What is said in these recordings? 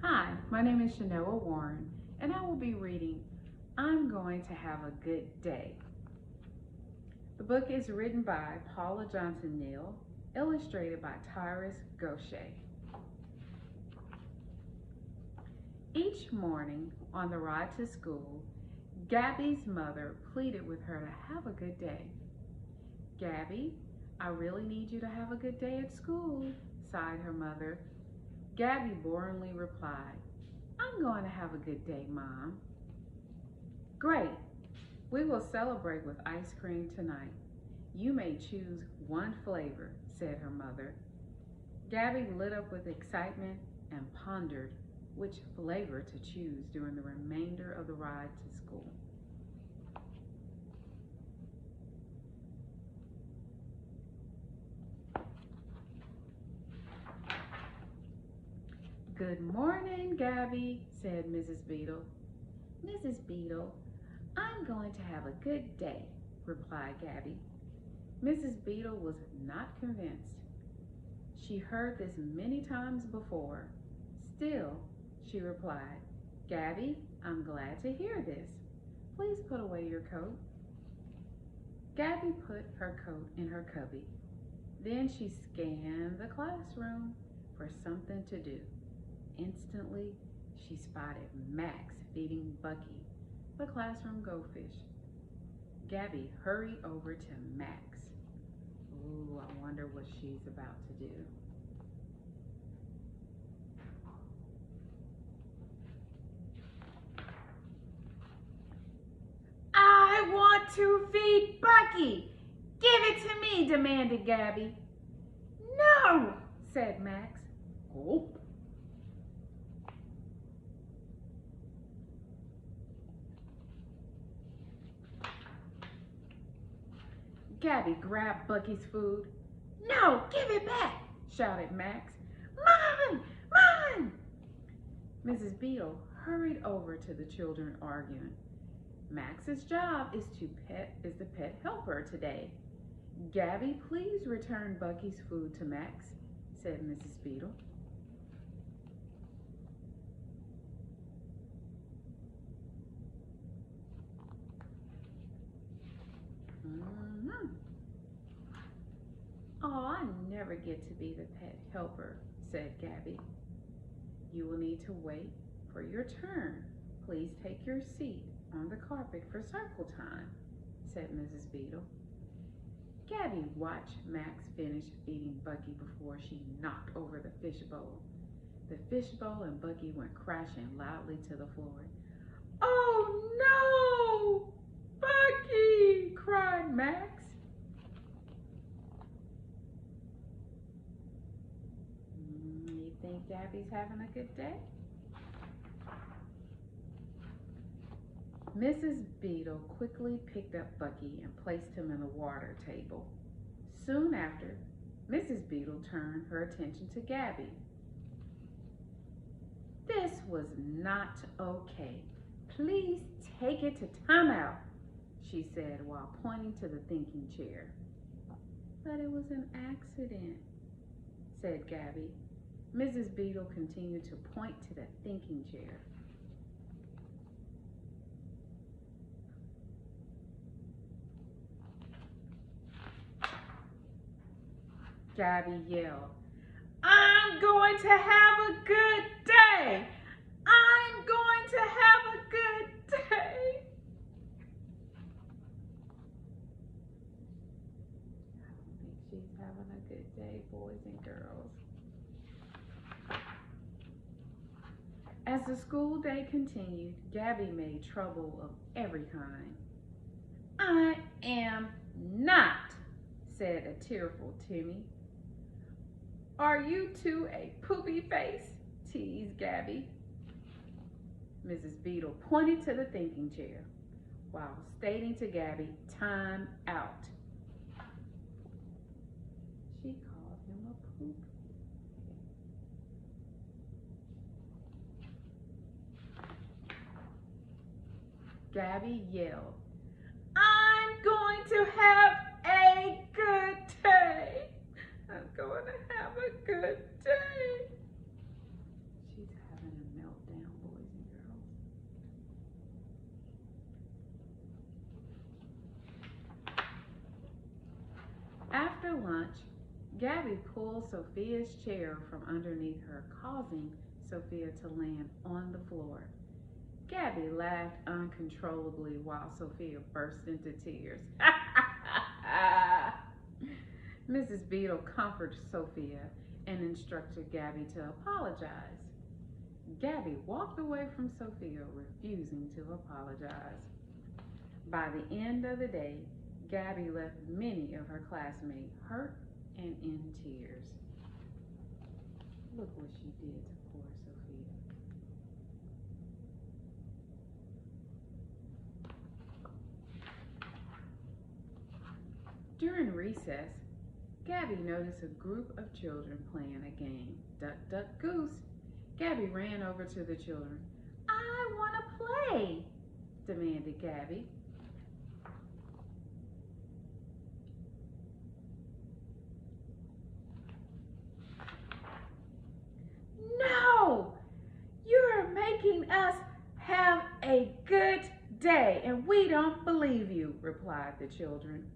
Hi, my name is Shenoa Warren, and I will be reading I'm Going to Have a Good Day. The book is written by Paula Neal, illustrated by Tyrus Goshay. Each morning on the ride to school, Gabby's mother pleaded with her to have a good day. "Gabby, I really need you to have a good day at school," sighed her mother. Gabby boringly replied, "I'm going to have a good day, Mom." "Great. We will celebrate with ice cream tonight. You may choose one flavor," said her mother. Gabby lit up with excitement and pondered which flavor to choose during the remainder of the ride to school. "Good morning, Gabby," said Mrs. Beadle. "Mrs. Beadle, I'm going to have a good day," replied Gabby. Mrs. Beadle was not convinced. She heard this many times before. Still, she replied, "Gabby, I'm glad to hear this. Please put away your coat." Gabby put her coat in her cubby. Then she scanned the classroom for something to do. Instantly, she spotted Max feeding Bucky, the classroom goldfish. Gabby hurried over to Max. Ooh, I wonder what she's about to do. "I want to feed Bucky. Give it to me," demanded Gabby. "No," said Max. Gulp. Gabby grabbed Bucky's food. "No, give it back," shouted Max. "Mine, mine!" Mrs. Beetle hurried over to the children arguing. "Max's job is the pet helper today. Gabby, please return Bucky's food to Max," said Mrs. Beetle. "Oh, I never get to be the pet helper," said Gabby. "You will need to wait for your turn. Please take your seat on the carpet for circle time," said Mrs. Beetle. Gabby watched Max finish feeding Bucky before she knocked over the fishbowl. The fishbowl and Bucky went crashing loudly to the floor. "Oh no! Bucky!" cried Max. You think Gabby's having a good day? Mrs. Beedle quickly picked up Bucky and placed him in the water table. Soon after, Mrs. Beedle turned her attention to Gabby. "This was not okay. Please take it to timeout," she said while pointing to the thinking chair. "But it was an accident," said Gabby. Mrs. Beedle continued to point to the thinking chair. Gabby yelled, "I'm going to have a good day! I'm going to have a good day!" I don't think she's having a good day, boys and girls. As the school day continued, Gabby made trouble of every kind. "I am not," said a tearful Timmy. "Are you two a poopy face?" teased Gabby. Mrs. Beedle pointed to the thinking chair while stating to Gabby, "Time out." She called him a poopy. Gabby yelled, "I'm going to have a good day. I'm going to have a good day." She's having a meltdown, boys and girls. After lunch, Gabby pulled Sophia's chair from underneath her, causing Sophia to land on the floor. Gabby laughed uncontrollably while Sophia burst into tears. Mrs. Beetle comforted Sophia and instructed Gabby to apologize. Gabby walked away from Sophia, refusing to apologize. By the end of the day, Gabby left many of her classmates hurt and in tears. Look what she did to poor Sophia. During recess, Gabby noticed a group of children playing a game, Duck, Duck, Goose. Gabby ran over to the children. "I want to play," demanded Gabby. "No! You're making us have a good day, and we don't believe you," replied the children.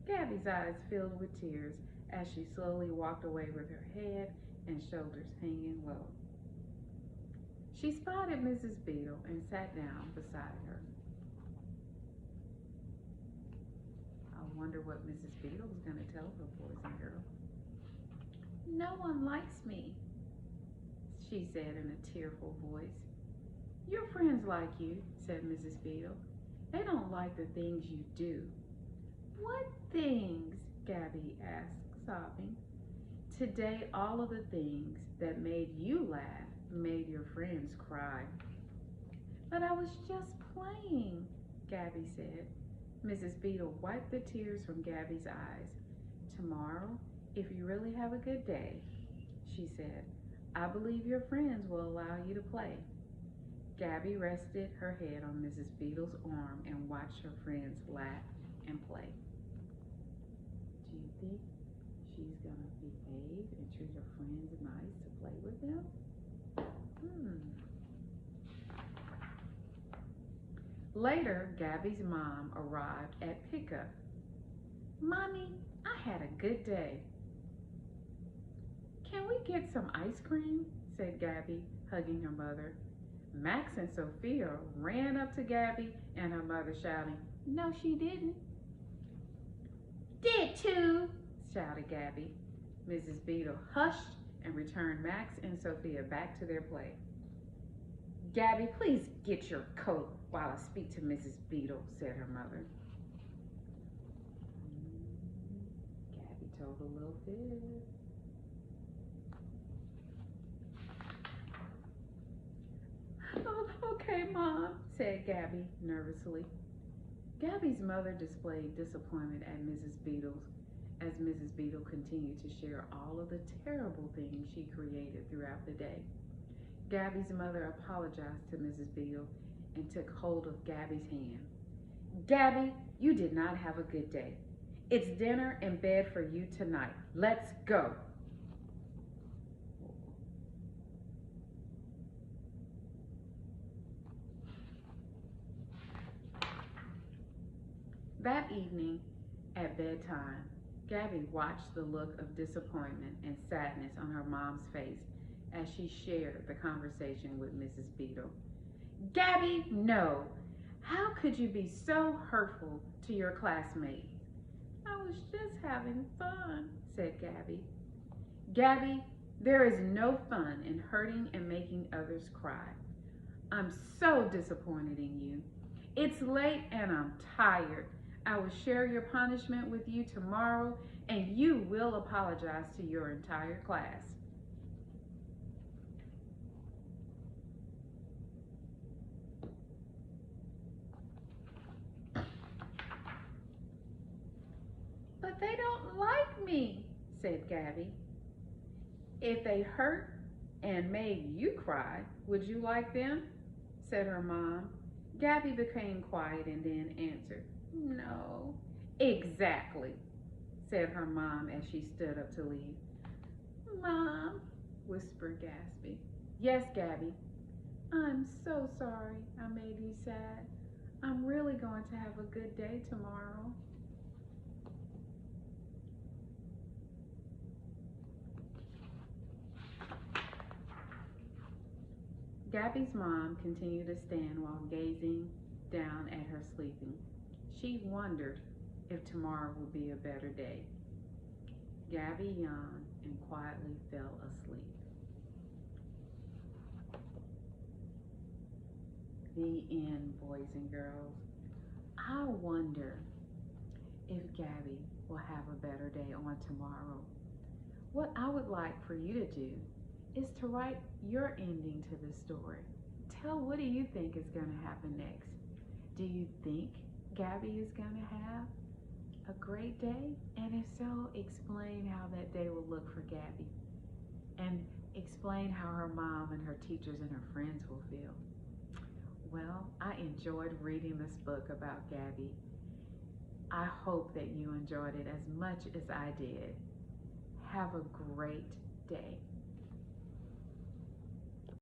Gabby's eyes filled with tears as she slowly walked away with her head and shoulders hanging low. She spotted Mrs. Beadle and sat down beside her. I wonder what Mrs. Beadle was going to tell her boys and girls. "No one likes me," she said in a tearful voice. "Your friends like you," said Mrs. Beadle. "They don't like the things you do." "What things?" Gabby asked, sobbing. "Today, all of the things that made you laugh made your friends cry." "But I was just playing," Gabby said. Mrs. Beadle wiped the tears from Gabby's eyes. "Tomorrow, if you really have a good day," she said, "I believe your friends will allow you to play." Gabby rested her head on Mrs. Beadle's arm and watched her friends laugh and play. Do you think she's going to behave and treat her friends nice to play with them? Later, Gabby's mom arrived at pickup. "Mommy, I had a good day." "Can we get some ice cream?" said Gabby, hugging her mother. Max and Sophia ran up to Gabby and her mother, shouting, "No, she didn't." "Did too," shouted Gabby. Mrs. Beadle hushed and returned Max and Sophia back to their play. "Gabby, please get your coat while I speak to Mrs. Beadle," said her mother. Gabby told a little fib. "Oh, okay, Mom," said Gabby nervously. Gabby's mother displayed disappointment at Mrs. Beadle's as Mrs. Beadle continued to share all of the terrible things she created throughout the day. Gabby's mother apologized to Mrs. Beadle and took hold of Gabby's hand. "Gabby, you did not have a good day. It's dinner and bed for you tonight. Let's go." That evening, at bedtime, Gabby watched the look of disappointment and sadness on her mom's face as she shared the conversation with Mrs. Beadle. "Gabby, no. How could you be so hurtful to your classmates?" "I was just having fun," said Gabby. "Gabby, there is no fun in hurting and making others cry. I'm so disappointed in you. It's late and I'm tired. I will share your punishment with you tomorrow, and you will apologize to your entire class." "But they don't like me," said Gabby. "If they hurt and made you cry, would you like them?" said her mom. Gabby became quiet and then answered, "No. Exactly, said her mom as she stood up to leave. Mom, whispered Gaspi. Yes, Gabby. I'm so sorry I made you sad. I'm really going to have a good day tomorrow. Gabby's mom continued to stand while gazing down at her sleeping. She wondered if tomorrow would be a better day. Gabby yawned and quietly fell asleep. The end, boys and girls. I wonder if Gabby will have a better day on tomorrow. What I would like for you to do is to write your ending to this story. Tell what do you think is going to happen next? Do you think Gabby is going to have a great day? And if so, explain how that day will look for Gabby. And explain how her mom and her teachers and her friends will feel. Well, I enjoyed reading this book about Gabby. I hope that you enjoyed it as much as I did. Have a great day.